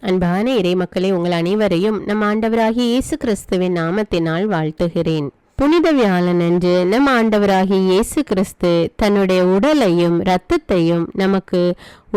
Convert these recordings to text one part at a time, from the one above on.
அன்பான இறைமக்களே, உங்கள் அனைவரையும் நம் ஆண்டவராகிய இயேசு கிறிஸ்துவின் நாமத்தினால் வாழ்த்துகிறேன். புனித வியாழன் அன்று நம் ஆண்டவராகிய இயேசு கிறிஸ்து தன்னுடைய உடலையும் இரத்தத்தையும் நமக்கு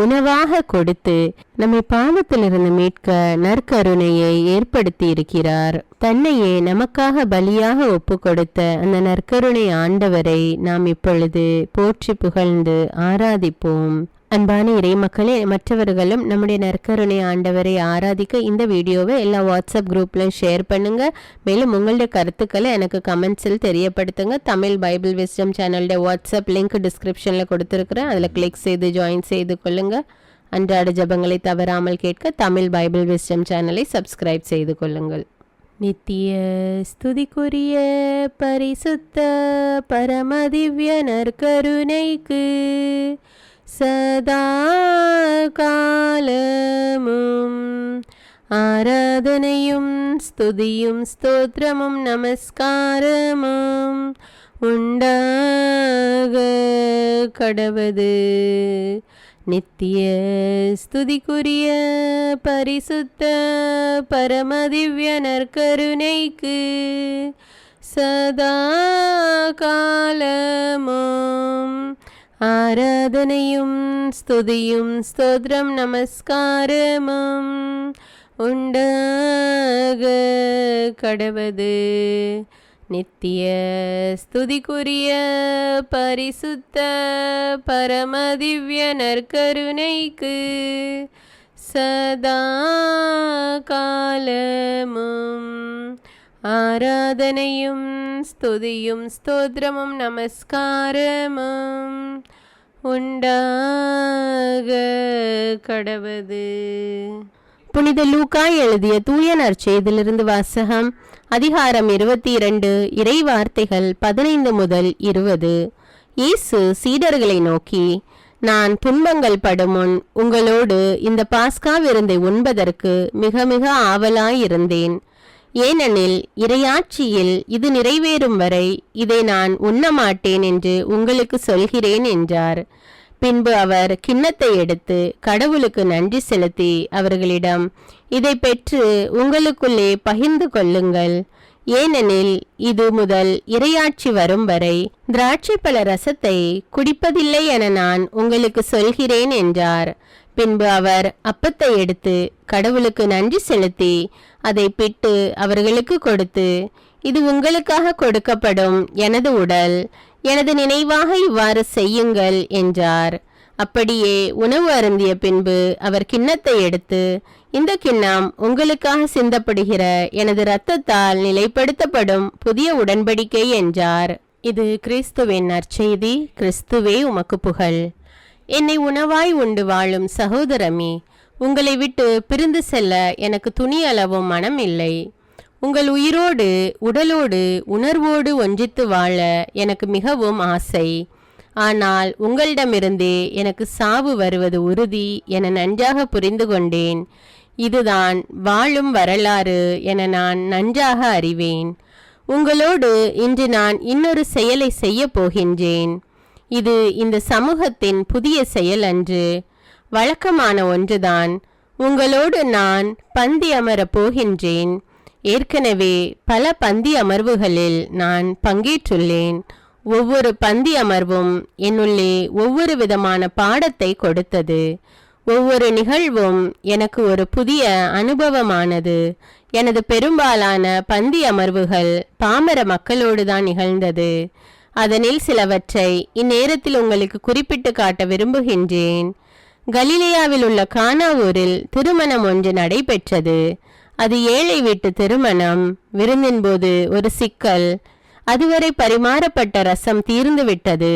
உணவாக கொடுத்து நம்மை பாவத்திலிருந்து மீட்க நற்கருணையை ஏற்படுத்தி இருக்கிறார். தன்னையே நமக்காக பலியாக ஒப்பு கொடுத்த அந்த நற்கருணை ஆண்டவரை நாம் இப்பொழுது போற்றி புகழ்ந்து ஆராதிப்போம். அன்பான இறைமக்களே, மற்றவர்களும் நம்முடைய நற்கருணை ஆண்டவரை ஆராதிக்க இந்த வீடியோவை எல்லா வாட்ஸ்அப் குரூப்லையும் ஷேர் பண்ணுங்க. மேலும் உங்களுடைய கருத்துக்களை எனக்கு கமெண்ட்ஸில் தெரியப்படுத்துங்க. தமிழ் பைபிள் விஸ்டம் சேனலுடைய வாட்ஸ்அப் லிங்க் டிஸ்கிரிப்ஷனில் கொடுத்துருக்குறேன். அதில் கிளிக் செய்து ஜாயின் செய்து கொள்ளுங்க. அன்றாட ஜபங்களை தவறாமல் கேட்க தமிழ் பைபிள் விஸ்டம் சேனலை சப்ஸ்கிரைப் செய்து கொள்ளுங்கள். நித்திய ஸ்துதிக்குரிய பரிசுத்த பரமதிவ்ய நற்கருணைக்கு சதா காலமும் ஆராதனையும் ஸ்துதியும் ஸ்தோத்திரமும் நமஸ்காரமும் உண்டாக கடவது. நித்திய ஸ்துதிக்குரிய பரிசுத்த பரமதிவ்ய நற்கருணைக்கு சதா காலமும் ஆராதனையும் ஸ்துதியும் ஸ்தோத்திரம் நமஸ்காரமும் உண்டாக கடவது. நித்திய ஸ்துதிக்குரிய பரிசுத்த பரமதிவ்ய நற்கருணைக்கு சதா காலமும் ஆராதனையும் ஸ்துதியும் ஸ்தோத்திரமும் நமஸ்காரமும் உண்டாக கடவது. புனித லூக்கா எழுதிய தூய நற்செய்தியிலிருந்து வாசகம். அதிகாரம் 22, இறை வார்த்தைகள் 15 முதல் 20. இயேசு சீடர்களை நோக்கி, நான் துன்பங்கள் படுமுன் உங்களோடு இந்த பாஸ்கா விருந்தை உண்பதற்கு மிக மிக ஆவலாயிருந்தேன். ஏனெனில் இறையாட்சியில் இது நிறைவேறும் வரை இதை நான் உண்ணமாட்டேன் என்று உங்களுக்கு சொல்கிறேன் என்றார். பின்பு அவர் கிண்ணத்தை எடுத்து கடவுளுக்கு நன்றி செலுத்தி அவர்களிடம், இதை பெற்று உங்களுக்குள்ளே பகிர்ந்து கொள்ளுங்கள். ஏனெனில் இது முதல் இறையாட்சி வரும் வரை திராட்சை பழ ரசத்தை குடிப்பதில்லை என நான் உங்களுக்கு சொல்கிறேன் என்றார். பின்பு அவர் அப்பத்தை எடுத்து கடவுளுக்கு நன்றி செலுத்தி அதை பிட்டு அவர்களுக்கு கொடுத்து, இது உங்களுக்காக கொடுக்கப்படும் எனது உடல், எனது நினைவாக இவ்வாறு செய்யுங்கள் என்றார். அப்படியே உணவு அருந்திய பின்பு அவர் கிண்ணத்தை எடுத்து, இந்த கிண்ணம் உங்களுக்காக சிந்தப்படுகிற எனது இரத்தத்தால் நிலைப்படுத்தப்படும் புதிய உடன்படிக்கை என்றார். இது கிறிஸ்துவின் நற்செய்தி. கிறிஸ்துவே உமக்கு புகழ். என்னை உணவாய் உண்டு வாழும் சகோதரமே, உங்களை விட்டு பிரிந்து செல்ல எனக்கு துணி அளவும் மனம் இல்லை. உங்கள் உயிரோடு உடலோடு உணர்வோடு ஒன்றித்து வாழ எனக்கு மிகவும் ஆசை. ஆனால் உங்களிடமிருந்தே எனக்கு சாவு வருவது உறுதி என நன்றாக புரிந்து கொண்டேன். இதுதான் வாழும் வரலாறு என நான் நன்றாக அறிவேன். உங்களோடு இன்று நான் இன்னொரு செயலை செய்ய போகின்றேன். இது இந்த சமூகத்தின் புதிய செயல் அன்று, வழக்கமான ஒன்றுதான். உங்களோடு நான் பந்தி அமரப் போகின்றேன். ஏற்கனவே பல பந்தி அமர்வுகளில் நான் பங்கேற்றுள்ளேன். ஒவ்வொரு பந்தி அமர்வும் என்னுள்ளே ஒவ்வொரு விதமான பாடத்தை கொடுத்தது. ஒவ்வொரு நிகழ்வும் எனக்கு ஒரு புதிய அனுபவமானது. எனது பெரும்பாலான பந்தி அமர்வுகள் பாமர மக்களோடு தான் நிகழ்ந்தது. அதனில் சிலவற்றை இந்நேரத்தில் உங்களுக்கு குறிப்பிட்டு காட்ட விரும்புகின்றேன். கலிலேயாவில் உள்ள கானா ஊரில் திருமணம் ஒன்று நடைபெற்றது. அது ஏழை வீட்டு திருமணம். விருந்தின் போது ஒரு சிக்கல். அதுவரை பரிமாறப்பட்ட ரசம் தீர்ந்து விட்டது.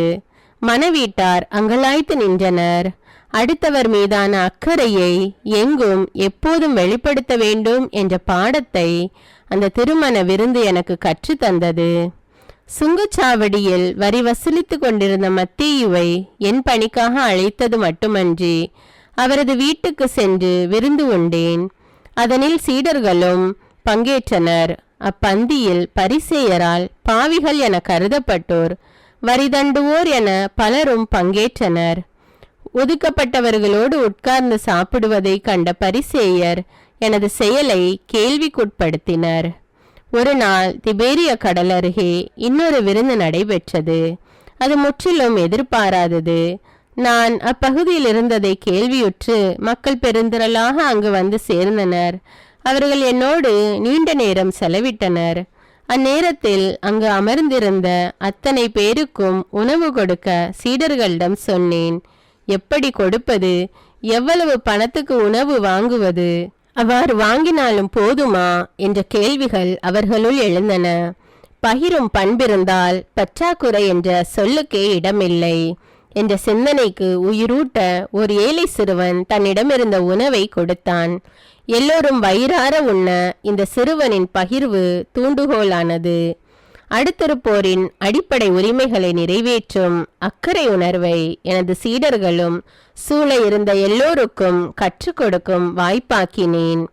மணவீட்டார் அங்கலாய்த்து நின்றனர். அடுத்தவர் மீதான அக்கறையை எங்கும் எப்போதும் வெளிப்படுத்த வேண்டும் என்ற பாடத்தை அந்த திருமண விருந்து எனக்கு கற்றுத்தந்தது. சுங்கச்சாவடியில் வரி வசூலித்து கொண்டிருந்த மத்தேயுவை என் பணிக்காக அழைத்தது மட்டுமன்றி அவரது வீட்டுக்கு சென்று விருந்து உண்டேன். அதனில் சீடர்களும் பங்கேற்றனர். அப்பந்தியில் பரிசேயரால் பாவிகள் என கருதப்பட்டோர், வரி தண்டுவோர் என பலரும் பங்கேற்றனர். ஒதுக்கப்பட்டவர்களோடு உட்கார்ந்து சாப்பிடுவதை கண்ட பரிசேயர் எனது செயலை கேள்விக்குட்படுத்தினர். ஒரு நாள் திபேரிய கடல் அருகே இன்னொரு விருந்து நடைபெற்றது. அது முற்றிலும் எதிர்பாராதது. நான் அப்பகுதியில் இருந்ததை கேள்வியுற்று மக்கள் பெருந்திரளாக அங்கு வந்து சேர்ந்தனர். அவர்கள் என்னோடு நீண்ட நேரம் செலவிட்டனர். அந்நேரத்தில் அங்கு அமர்ந்திருந்த அத்தனை பேருக்கும் உணவு கொடுக்க சீடர்களிடம் சொன்னேன். எப்படி கொடுப்பது? எவ்வளவு பணத்துக்கு உணவு வாங்குவது? அவ்வாறு வாங்கினாலும் போதுமா என்ற கேள்விகள் அவர்களுள் எழுந்தன. பகிரும் பண்பிருந்தால் பற்றாக்குறை என்ற சொல்லுக்கே இடமில்லை என்ற சிந்தனைக்கு உயிரூட்ட ஒரு ஏழை சிறுவன் தன்னிடமிருந்த உணவை கொடுத்தான். எல்லோரும் வயிறார உண்ண இந்த சிறுவனின் பகிர்வு தூண்டுகோலானது. அடுத்திருப்போரின் அடிப்படை உரிமைகளை நிறைவேற்றும் அக்கறை உணர்வை எனது சீடர்களும் சூழ இருந்த எல்லோருக்கும் கற்றுக் கொடுக்கும் வாய்ப்பாக்கினேன்.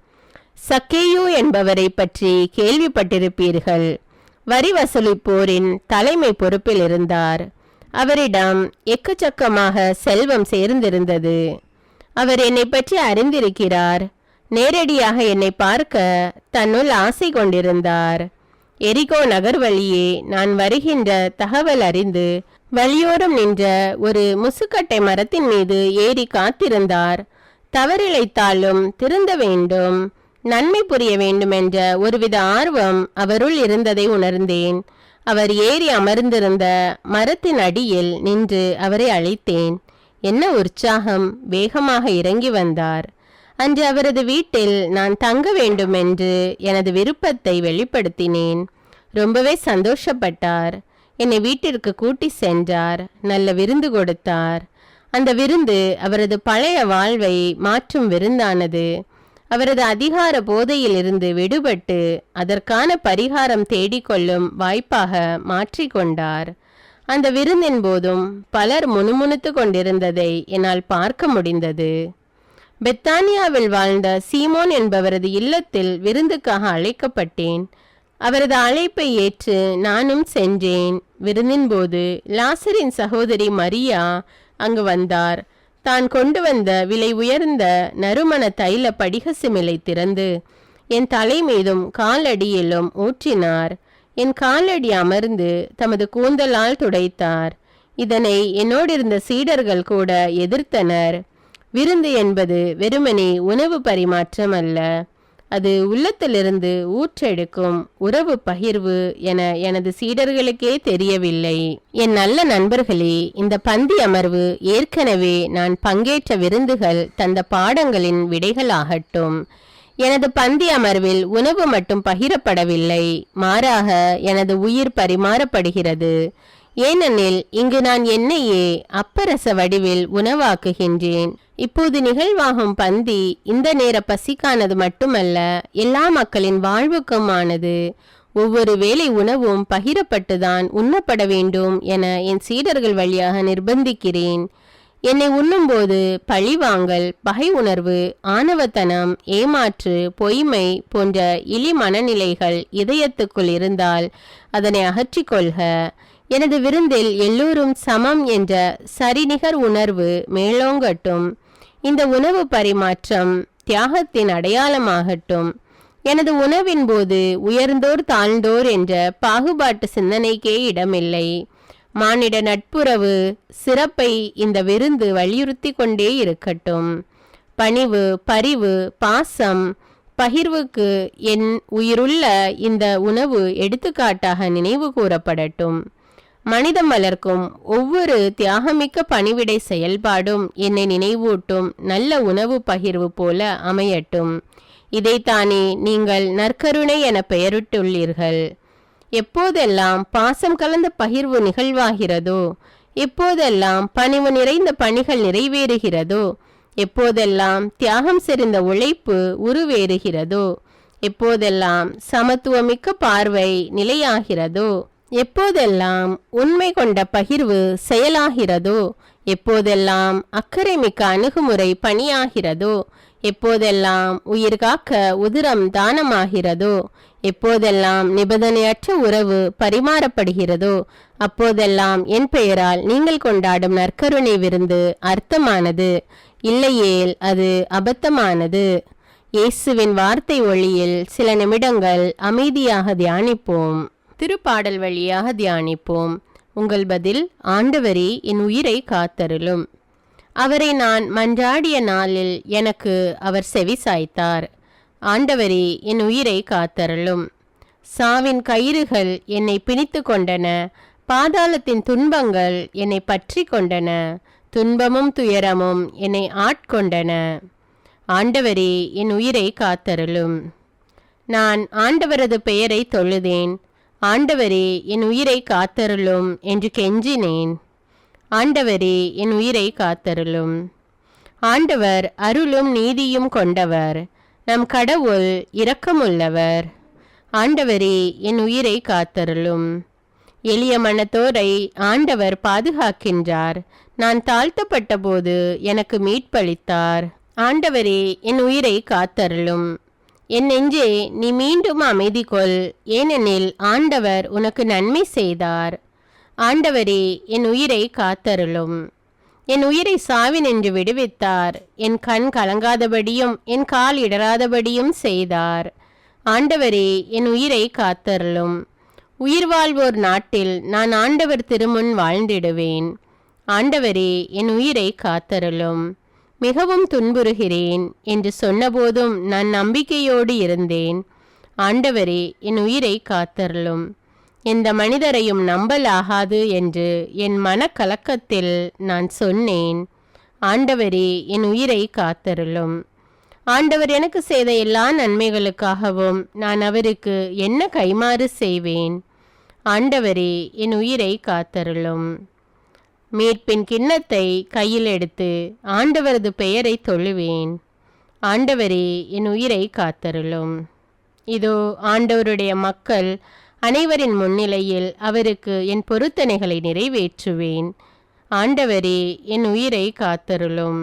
சக்கேயு என்பவரை பற்றி கேள்விப்பட்டிருப்பீர்கள். வரி வசூலிப்போரின் தலைமை பொறுப்பில் இருந்தார். அவரிடம் எக்கச்சக்கமாக செல்வம் சேர்ந்திருந்தது. அவர் என்னை பற்றி அறிந்திருக்கிறார். நேரடியாக என்னை பார்க்க தன்னுள் ஆசை கொண்டிருந்தார். எரிகோ நகர் வழியே நான் வருகின்ற தகவல் அறிந்து வழியோரம் நின்ற ஒரு முசுக்கட்டை மரத்தின் மீது ஏறி காத்திருந்தார். தவறிழைத்தாலும் திருந்த வேண்டும், நன்மை புரிய வேண்டும் என்ற ஒருவித ஆர்வம் அவருள் இருந்ததை உணர்ந்தேன். அவர் ஏறி அமர்ந்திருந்த மரத்தின் அடியில் நின்று அவரை அழைத்தேன். என்ன உற்சாகம்! வேகமாக இறங்கி வந்தார். அன்று அவரது வீட்டில் நான் தங்க வேண்டும் என்று எனது விருப்பத்தை வெளிப்படுத்தினேன். ரொம்பவே சந்தோஷப்பட்டார். என்னை வீட்டிற்கு கூட்டி சென்றார். நல்ல விருந்து கொடுத்தார். அந்த விருந்து அவரது பழைய வாழ்வை மாற்றும் விருந்தானது. அவரது அதிகார போதையில் இருந்து விடுபட்டு அதற்கான பரிகாரம் தேடிக்கொள்ளும் வாய்ப்பாக மாற்றிக்கொண்டார். அந்த விருந்தின் போதும் பலர் முணுமுணுத்து கொண்டிருந்ததை என்னால் பார்க்க முடிந்தது. பெத்தானியாவில் வாழ்ந்த சீமோன் என்பவரது இல்லத்தில் விருந்துக்காக அழைக்கப்பட்டேன். அவரது அழைப்பை ஏற்று நானும் சென்றேன். விருந்தின் போது லாசரின் சகோதரி மரியா அங்கு வந்தார். தான் கொண்டு வந்த விலை உயர்ந்த நறுமண தைல படிக சிமிலை திறந்து என் தலை மீதும் காலடியிலும் ஊற்றினார். என் காலடி அமர்ந்து தமது கூந்தலால் துடைத்தார். இதனை என்னோடிருந்த சீடர்கள் கூட எதிர்த்தனர். விருந்து என்பது வெறுமனே உணவு பரிமாற்றம் அல்ல, அது உள்ளத்திலிருந்து ஊற்றெடுக்கும் உறவு பகிர்வு என எனது சீடர்களுக்கே தெரியவில்லை. என் நல்ல நண்பர்களே, இந்த பந்தி அமர்வு ஏற்கனவே நான் பங்கேற்ற விருந்துகள் தந்த பாடங்களின் விடைகளாகட்டும். எனது பந்தி அமர்வில் உணவு மட்டும் பகிரப்படவில்லை, மாறாக எனது உயிர் பரிமாறப்படுகிறது. ஏனெனில் இங்கு நான் என்னையே அப்பரச வடிவில் உணவாக்குகின்றேன். இப்போது நிகழ்வாகும் பந்தி இந்த நேர பசிக்கானது மட்டுமல்ல, எல்லா மக்களின் வாழ்வுக்குமானது. ஒவ்வொரு வேளை உணவும் பகிரப்பட்டுதான் உண்ணப்பட வேண்டும் என என் சீடர்கள் வழியாக நிர்பந்திக்கிறேன். என்னை உண்ணும்போது பழிவாங்கல், பகை உணர்வு, ஆணவத்தனம், ஏமாற்று, பொய்மை போன்ற இழி மனநிலைகள் இதயத்துக்குள் இருந்தால் அதனை அகற்றிக்கொள்க. எனது விருந்தில் எல்லோரும் சமம் என்ற சரிநிகர் உணர்வு மேலோங்கட்டும். இந்த உணவு பரிமாற்றம் தியாகத்தின் அடையாளமாகட்டும். எனது உணவின் போது உயர்ந்தோர் தாழ்ந்தோர் என்ற பாகுபாட்டு சிந்தனைக்கே இடமில்லை. மானிட நட்புறவு சிறப்பை இந்த விருந்து வலியுறுத்தி கொண்டே இருக்கட்டும். பணிவு, பரிவு, பாசம், பகிர்வுக்கு என் உயிருள்ள இந்த உணவு எடுத்துக்காட்டாக நினைவு கூறப்படட்டும். மனிதம் வளர்க்கும் ஒவ்வொரு தியாகமிக்க பணிவிடை செயல்பாடும் என்னை நினைவூட்டும் நல்ல உணவு பகிர்வு போல அமையட்டும். இதைத்தானே நீங்கள் நற்கருணை என பெயரிட்டுள்ளீர்கள். எப்போதெல்லாம் பாசம் கலந்த பகிர்வு நிகழ்வாகிறதோ, எப்போதெல்லாம் பணிவு நிறைந்த பணிகள் நிறைவேறுகிறதோ, எப்போதெல்லாம் தியாகம் செறிந்த உழைப்பு உருவேறுகிறதோ, எப்போதெல்லாம் சமத்துவமிக்க பார்வை நிலையாகிறதோ, எப்போதெல்லாம் உண்மை கொண்ட பகிர்வு செயலாகிறதோ, எப்போதெல்லாம் அக்கறை மிக்க அணுகுமுறை பணியாகிறதோ, எப்போதெல்லாம் உயிர் காக்க உதிரம் தானமாகிறதோ, எப்போதெல்லாம் நிபந்தனையற்ற உறவு பரிமாறப்படுகிறதோ அப்போதெல்லாம் என் பெயரால் நீங்கள் கொண்டாடும் நற்கருணை விருந்து அர்த்தமானது, இல்லையேல் அது அபத்தமானது. இயேசுவின் வார்த்தை ஒளியில் சில நிமிடங்கள் அமைதியாக தியானிப்போம். திருப்பாடல் வழியாக தியானிப்போம். உங்கள் பதில்: ஆண்டவரே, என் உயிரை காத்தருளும். அவரை நான் மன்றாடிய நாளில் எனக்கு அவர் செவி சாய்த்தார். ஆண்டவரே, என் உயிரை காத்தருளும். சாவின் கயிறுகள் என்னை பிணித்து கொண்டன, பாதாளத்தின் துன்பங்கள் என்னை பற்றி கொண்டன, துன்பமும் துயரமும் என்னை ஆட்கொண்டன. ஆண்டவரே, என் உயிரை காத்தருளும். நான் ஆண்டவரது பெயரை தொழுதேன். ஆண்டவரே, என் உயிரை காத்தருளும் என்று கெஞ்சினேன். ஆண்டவரே, என் உயிரை காத்தருளும். ஆண்டவர் அருளும் நீதியும் கொண்டவர், நம் கடவுள் இரக்கமுள்ளவர். ஆண்டவரே, என் உயிரை காத்தருளும். எளிய மனத்தோரை ஆண்டவர் பாதுகாக்கின்றார். நான் தாழ்த்தப்பட்ட போது எனக்கு மீட்பளித்தார். ஆண்டவரே, என் உயிரை காத்தருளும். என் நெஞ்சே, நீ மீண்டும் அமைதி கொள், ஏனெனில் ஆண்டவர் உனக்கு நன்மை செய்தார். ஆண்டவரே, என் உயிரை காத்தருளும். என் உயிரை சாவினின்று விடுவித்தார். என் கண் கலங்காதபடியும் என் கால் இடராதபடியும் செய்தார். ஆண்டவரே, என் உயிரை காத்தருளும். உயிர் வாழ்வோர் நாட்டில் நான் ஆண்டவர் திருமுன் வாழ்ந்திடுவேன். ஆண்டவரே, என் உயிரை காத்தருளும். மிகவும் துன்புறுகிறேன் என்று சொன்னபோதும் நான் நம்பிக்கையோடு இருந்தேன். ஆண்டவரே, என் உயிரை காத்தருளும். எந்த மனிதரையும் நம்பலாகாது என்று என் மனக்கலக்கத்தில் நான் சொன்னேன். ஆண்டவரே, என் உயிரை காத்தருளும். ஆண்டவர் எனக்கு செய்த எல்லா நன்மைகளுக்காகவும் நான் அவருக்கு என்ன கைமாறு செய்வேன்? ஆண்டவரே, என் உயிரை காத்தருளும். மீட்பின் கிண்ணத்தை கையில் எடுத்து ஆண்டவரது பெயரை தொழுவேன். ஆண்டவரே, என் உயிரை காத்தருளும். இதோ ஆண்டவருடைய மக்கள் அனைவரின் முன்னிலையில் அவருக்கு என் பொருத்தனைகளை நிறைவேற்றுவேன். ஆண்டவரே, என் உயிரை காத்தருளும்.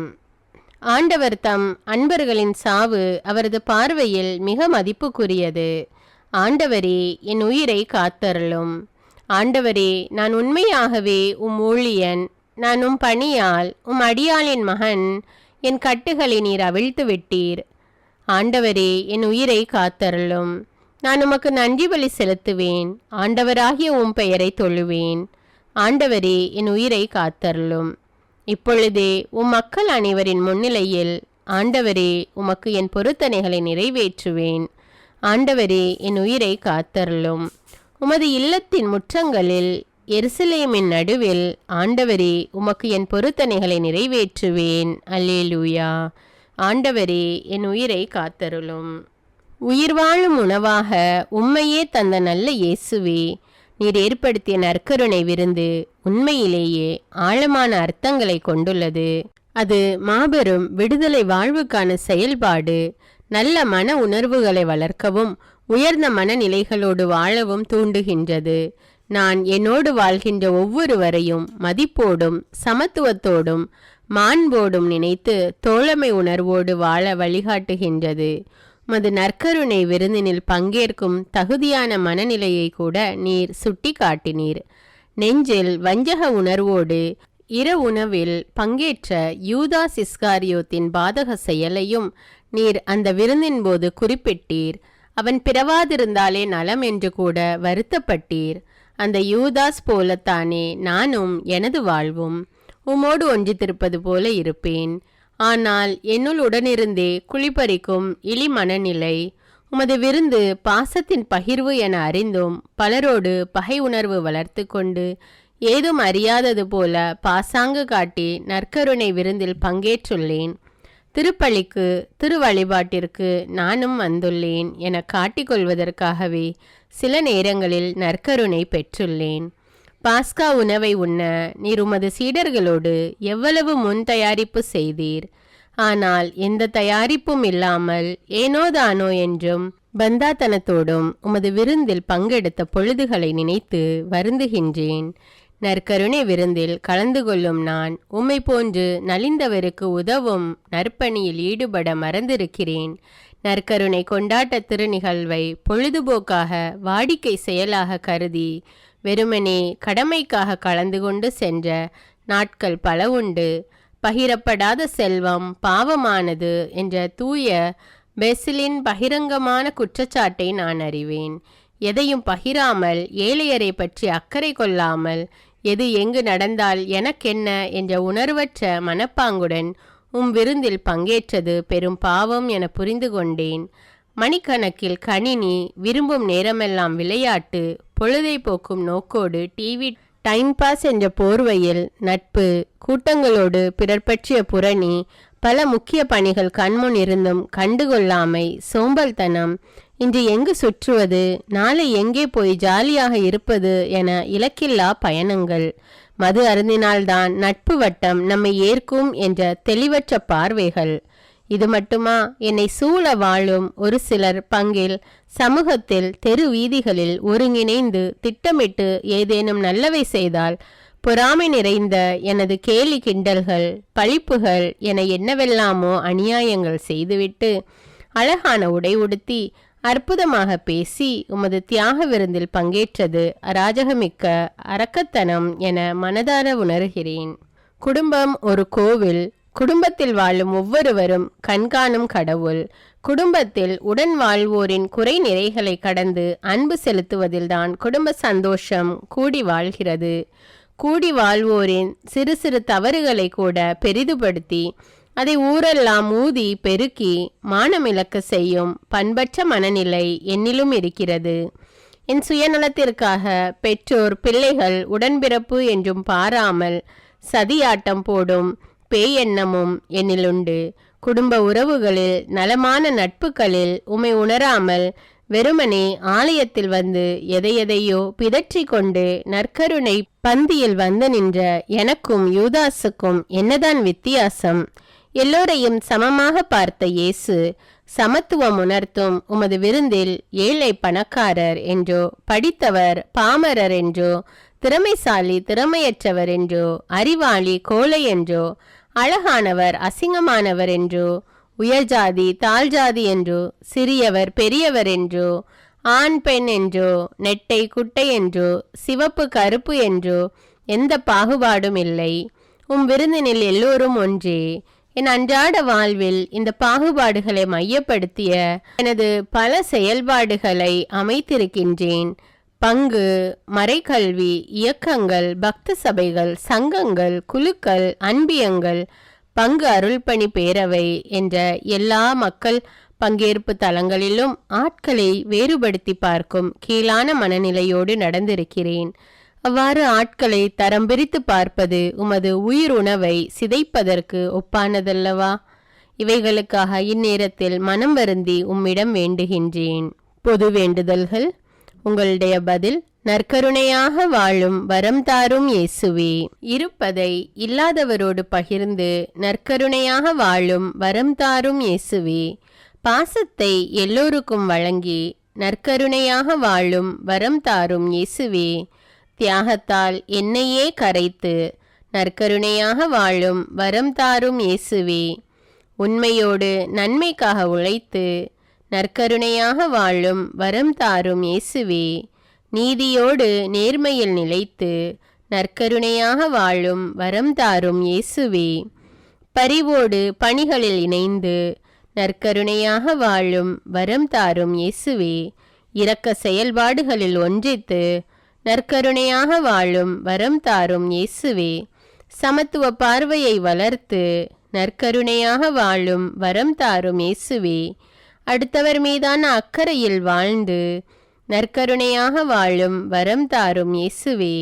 ஆண்டவர் தம் அன்பர்களின் சாவு அவரது பார்வையில் மிக மதிப்புக்குரியது. ஆண்டவரே, என் உயிரை காத்தருளும். ஆண்டவரே, நான் உண்மையாகவே உம் ஊழியன். நான் உம் பணியால், உம் அடியாளின் மகன். என் கட்டுகளை நீர் அவிழ்த்து விட்டீர். ஆண்டவரே, என் உயிரை காத்தருளும். நான் உமக்கு நன்றி பலி செலுத்துவேன். ஆண்டவராகிய உம் பெயரை தொழுவேன். ஆண்டவரே, என் உயிரை காத்தருளும். இப்பொழுதே உம் மக்கள் அனைவரின் முன்னிலையில் ஆண்டவரே, உமக்கு என் பொருத்தனைகளை நிறைவேற்றுவேன். ஆண்டவரே, என் உயிரை காத்தருளும். உமது இல்லத்தின் முற்றங்களில் எருசலேமின் நடுவில் ஆண்டவரே, உமக்கு என் பொருத்தனைகளை நிறைவேற்றுவேன். அல்லேலூயா. ஆண்டவரே, என் உயிரை காத்தருளும். உயிர் வாழும் உணவாக உம்மையே தந்த நல்ல இயேசுவே, நீர் ஏற்படுத்திய நற்கருணை விருந்து உண்மையிலேயே ஆழமான அர்த்தங்களை கொண்டுள்ளது. அது மாபெரும் விடுதலை வாழ்வுக்கான செயல்பாடு. நல்ல மன உணர்வுகளை வளர்க்கவும் உயர்ந்த மனநிலைகளோடு வாழவும் தூண்டுகின்றது. நான் என்னோடு வாழ்கின்ற ஒவ்வொருவரையும் மதிப்போடும் சமத்துவத்தோடும் மாண்போடும் நினைத்து தோழமை உணர்வோடு வாழ வழிகாட்டுகின்றது. மது நற்கருணை விருந்தினில் பங்கேற்கும் தகுதியான மனநிலையை கூட நீர் சுட்டி காட்டினீர். நெஞ்சில் வஞ்சக உணர்வோடு உணவில் பங்கேற்ற யூதாஸ் இஸ்காரியோத்தின் பாதக செயலையும் நீர் அந்த விருந்தின் போது குறிப்பிட்டீர். அவன் பிறவாதிருந்தாலே நலம் என்று கூட வருத்தப்பட்டீர். அந்த யூதாஸ் போலத்தானே நானும் எனது வாழ்வும் உமோடு ஒன்றித்திருப்பது போல இருப்பேன். ஆனால் என்னுள் உடனிருந்தே குளிப்பறிக்கும் இழி மனநிலை. உமது விருந்து பாசத்தின் பகிர்வு என அறிந்தும் பலரோடு பகை உணர்வு வளர்த்து கொண்டு ஏதும் அறியாதது போல பாசாங்கு காட்டி நற்கருணை விருந்தில் பங்கேற்றுள்ளேன். திருப்பலிக்கு திரு வழிபாட்டிற்கு நானும் வந்துள்ளேன் என காட்டிக்கொள்வதற்காகவே சில நேரங்களில் நற்கருணை பெற்றுள்ளேன். பாஸ்கா உணவை உண்ண நீர் உமது சீடர்களோடு எவ்வளவு முன் தயாரிப்பு செய்தீர். ஆனால் எந்த தயாரிப்பும் இல்லாமல் ஏனோதானோ என்றும் பந்தாத்தனத்தோடும் உமது விருந்தில் பங்கெடுத்த பொழுதுகளை நினைத்து வருந்துகின்றேன். நற்கருணை விருந்தில் கலந்து கொள்ளும் நான் உம்மை போன்று நலிந்தவருக்கு உதவும் நற்பணியில் ஈடுபட மறந்திருக்கிறேன். நற்கருணை கொண்டாட்ட திருநிகழ்வை பொழுதுபோக்காக வாடிக்கை செயலாக கருதி வெறுமனே கடமைக்காக கலந்து கொண்டு சென்ற நாட்கள் பல உண்டு. பகிரப்படாத செல்வம் பாவமானது என்ற தூய பெசிலின் பகிரங்கமான குற்றச்சாட்டை நான் அறிவேன். எதையும் பகிராமல், ஏழையரை பற்றி அக்கறை கொள்ளாமல், எது எங்கு நடந்தால் எனக்கென்ன என்ற உணர்வற்ற மனப்பாங்குடன் விருந்தில் பங்கேற்றது பெரும் பாவம் என புரிந்து கொண்டேன். மணிக்கணக்கில் கணினி, விரும்பும் நேரமெல்லாம் விளையாட்டு, பொழுதை போக்கும் நோக்கோடு டிவி டைம் பாஸ் என்ற போர்வையில் நட்பு, கூட்டங்களோடு பிறர் பற்றிய புரணி, பல முக்கிய பணிகள் கண்முன் இருந்தும் கண்டுகொள்ளாமை, சோம்பல்தனம், இன்று எங்கு சுற்றுவது, நாளை எங்கே போய் ஜாலியாக இருப்பது என இலக்கில்லா பயணங்கள், மது அருந்தினால்தான் நட்பு வட்டம் நம்மை ஏற்கும் என்ற தெளிவற்ற பார்வைகள். இது மட்டுமா, என்னை சூழ வாழும் ஒரு சிலர் பங்கில் சமூகத்தில் தெரு வீதிகளில் ஒருங்கிணைந்து திட்டமிட்டு ஏதேனும் நல்லவை செய்தால் பொறாமை நிறைந்த எனது கேலி கிண்டல்கள், பழிப்புகள் என என்னவெல்லாமோ அநியாயங்கள் செய்துவிட்டு அழகான உடை உடுத்தி அற்புதமாக பேசி உமது தியாக விருந்தில் பங்கேற்றது அராஜகமிக்க அரக்கத்தனம் என மனதார உணர்கிறேன். குடும்பம் ஒரு கோவில். குடும்பத்தில் வாழும் ஒவ்வொருவரும் கண்காணும் கடவுள். குடும்பத்தில் உடன் வாழ்வோரின் குறை நிறைகளை கடந்து அன்பு செலுத்துவதில்தான் குடும்ப சந்தோஷம் கூடி வாழ்கிறது. கூடி வாழ்வோரின் சிறு சிறு தவறுகளை கூட பெரிதுபடுத்தி அதை ஊரெல்லாம் ஊதி பெருக்கி மானமிழக்க செய்யும் பண்பற்ற மனநிலை என்னிலும் இருக்கிறது. என் சுயநலத்திற்காக பெற்றோர் பிள்ளைகள் உடன்பிறப்பு என்றும் பாராமல் சதியாட்டம் போடும் பேயெண்ணமும் என்னிலுண்டு. குடும்ப உறவுகளில், நலமான நட்புகளில் உமை உணராமல் வெறுமனே ஆலயத்தில் வந்து எதையெதையோ பிதற்றி கொண்டு நற்கருணை பந்தியில் வந்து நின்ற எனக்கும் யூதாசுக்கும் என்னதான் வித்தியாசம்? எல்லோரையும் சமமாக பார்த்த இயேசு சமத்துவம் உணர்த்தும் உமது விருந்தில் ஏழை பணக்காரர் என்றோ, படித்தவர் பாமரர் என்றோ, திறமைசாலி திறமையற்றவர் என்றோ, அறிவாளி கோழை என்றோ, அழகானவர் அசிங்கமானவர் என்றோ, உயர்ஜாதி தாழ்ஜாதி என்றோ, சிறியவர் பெரியவர் என்றோ, ஆண் பெண் என்றோ, நெட்டை குட்டை என்றோ, சிவப்பு கருப்பு என்றோ எந்த பாகுபாடும் இல்லை. விருந்தினில் எல்லோரும் ஒன்றே. என் அன்றாட வாழ்வில் இந்த பாகுபாடுகளை மையப்படுத்திய எனது பல செயல்பாடுகளை அமைத்திருக்கின்றேன். பங்கு, மறைக்கல்வி, இயக்கங்கள், பக்த சபைகள், சங்கங்கள், குழுக்கள், அன்பியங்கள், பங்கு அருள்பணி பேரவை என்ற எல்லா மக்கள் பங்கேற்பு தளங்களிலும் ஆட்களை வேறுபடுத்தி பார்க்கும் கீழான மனநிலையோடு நடந்திருக்கிறேன். அவ்வாறு ஆட்களை தரம் பிரித்து பார்ப்பது உமது உயிர் உணவை சிதைப்பதற்கு ஒப்பானதல்லவா? இவைகளுக்காக இந்நேரத்தில் மனம் வருந்தி உம்மிடம் வேண்டுகின்றேன். பொது வேண்டுதல்கள். உங்களுடைய பதில்: நற்கருணையாக வாழும் வரம் தாரும் இயேசுவே. இருப்பதை இல்லாதவரோடு பகிர்ந்து நற்கருணையாக வாழும் வரம் தாரும் இயேசுவே. பாசத்தை எல்லோருக்கும் வழங்கி நற்கருணையாக வாழும் வரம் தாரும் இயேசுவே. தியாகத்தால் என்னையே கரைத்து நற்கருணையாக வாழும் வரம் தாரும் இயேசுவே. உண்மையோடு நன்மைக்காக உழைத்து நற்கருணையாக வாழும் வரம் தாரும் இயேசுவே. நீதியோடு நேர்மையில் நிலைத்து நற்கருணையாக வாழும் வரம் தாரும் இயேசுவே. பரிவோடு பணிகளில் இணைந்து நற்கருணையாக வாழும் வரம் தாரும் இயேசுவே. இரக்க செயல்பாடுகளில் ஒன்றித்து நற்கருணையாக வாழும் வரம் தாரும் இயேசுவே. சமத்துவ பார்வையை வளர்த்து நற்கருணையாக வாழும் வரம் தாரும் இயேசுவே. அடுத்தவர் மீதான அக்கறையில் வாழ்ந்து நற்கருணையாக வாழும் வரம் தாரும் இயேசுவே.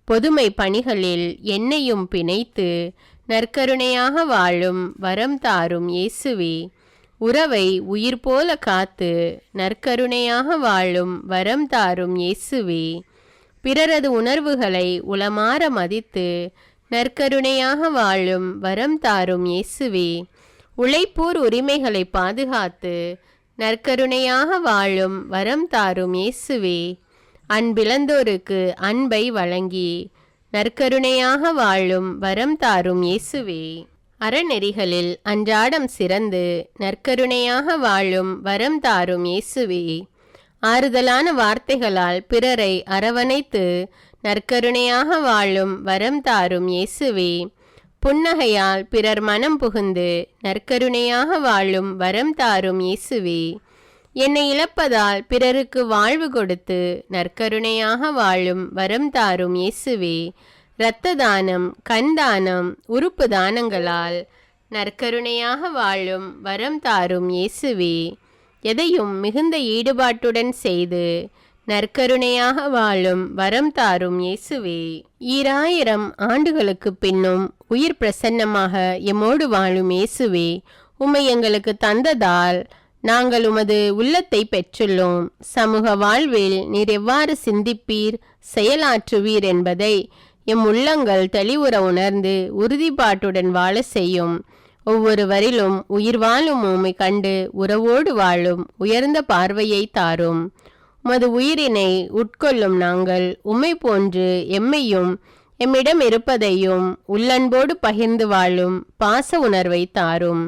பொதுமை பணிகளில் என்னையும் பிணைத்து நற்கருணையாக வாழும் வரம் தாரும் இயேசுவே. உறவை உயிர் போல காத்து நற்கருணையாக வாழும் வரம் தாரும் இயேசுவே. பிறரது உணர்வுகளை உளமாற மதித்து நற்கருணையாக வாழும் வரம் தாரும் இயேசுவே. உழைப்போர் உரிமைகளை பாதுகாத்து நற்கருணையாக வாழும் வரம் தாரும் இயேசுவே. அன்பிழந்தோருக்கு அன்பை வழங்கி நற்கருணையாக வாழும் வரம் தாரும் இயேசுவே. அறநெறிகளில் அன்றாடம் சிறந்து நற்கருணையாக வாழும் வரம் தாரும் இயேசுவே, ஆறுதலான வார்த்தைகளால் பிறரை அரவணைத்து நற்கருணையாக வாழும் வரம் தாரும் இயேசுவே, புன்னகையால் பிறர் மனம் புகுந்து நற்கருணையாக வாழும் வரம் தாரும் இயேசுவே, என்னை இழப்பதால் பிறருக்கு வாழ்வு கொடுத்து நற்கருணையாக வாழும் வரம் தாரும் இயேசுவே, இரத்த தானம், கண் தானம், உறுப்பு தானங்களால் நற்கருணையாக வாழும் வரம் தாரும் இயேசுவே, எதையும் மிகுந்த ஈடுபாட்டுடன் செய்து நற்கருணையாக வாழும் வரம் தாரும் இயேசுவே, 2000 ஆண்டுகளுக்கு பின்னும் உயிர் பிரசன்னமாக எம்மோடு வாழும் இயேசுவே, உம்மை எங்களுக்கு தந்ததால் நாங்கள் உமது உள்ளத்தை பெற்றுள்ளோம். சமூக வாழ்வில் நீர் எவ்வாறு சிந்திப்பீர், செயலாற்றுவீர் என்பதை எம் உள்ளங்கள் தெளிவுற உணர்ந்து உறுதிப்பாட்டுடன் வாழ செய்யும். ஒவ்வொருவரிலும் உயிர் வாழும் உம்மை கண்டு உறவோடு வாழும் உயர்ந்த பார்வையை தாரும். உமது உயிரினை உட்கொள்ளும் நாங்கள் உம்மை போன்று எம்மையும் எம்மிடம் இருப்பதையும் உள்ளன்போடு பகிர்ந்து வாழும் பாச உணர்வை தாரும்.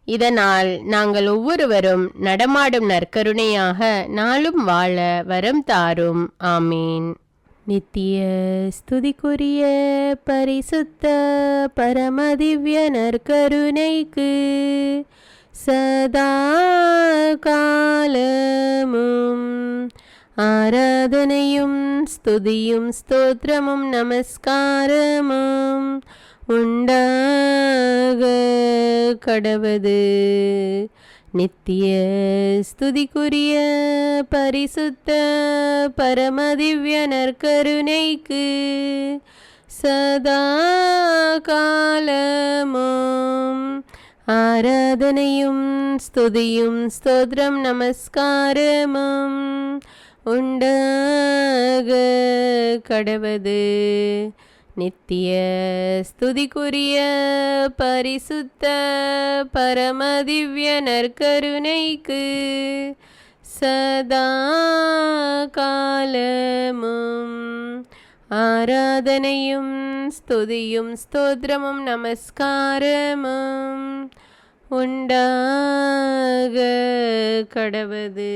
இதனால் நாங்கள் ஒவ்வொருவரும் நடமாடும் நற்கருணையாக நாளும் வாழ வரம் தாரும். ஆமீன். நித்திய ஸ்துதிக்குரிய பரிசுத்த பரமதிவ்ய நற்கருணைக்கு சதா காலமும் ஆராதனையும் ஸ்துதியும் ஸ்தோத்திரமும் நமஸ்காரமும் உண்டாக கடவது. நித்திய ஸ்துதிக்குரிய பரிசுத்த பரமதிவ்ய நற்கருணைக்கு சதா காலமும் ஆராதனையும் ஸ்துதியும் ஸ்தோத்திரம் நமஸ்காரமும் உண்டாக கடவது. நித்திய ஸ்துதிக்குரிய பரிசுத்த பரமதிவ்ய நற்கருணைக்கு சதா காலமும் ஆராதனையும் ஸ்துதியும் ஸ்தோத்திரமும் நமஸ்காரமும் உண்டாக கடவது.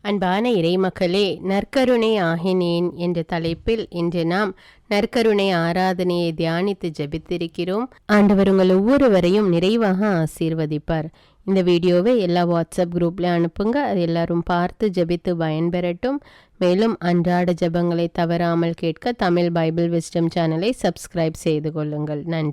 அன்பான இறைமக்களே, நற்கருணை ஆகினேன் என்ற தலைப்பில் இன்று நாம் நற்கருணை ஆராதனையை தியானித்து ஜெபித்திருக்கிறோம். ஆண்டவர் உங்கள் ஒவ்வொருவரையும் நிறைவாக ஆசீர்வதிப்பார். இந்த வீடியோவை எல்லா வாட்ஸ்அப் குரூப்ல அனுப்புங்க. அது எல்லாரும் பார்த்து ஜெபித்து பயன்பெறட்டும். மேலும் அன்றாட ஜெபங்களை தவறாமல் கேட்க தமிழ் பைபிள் விஸ்டம் சேனலை சப்ஸ்கிரைப் செய்து கொள்ளுங்கள். நன்றி.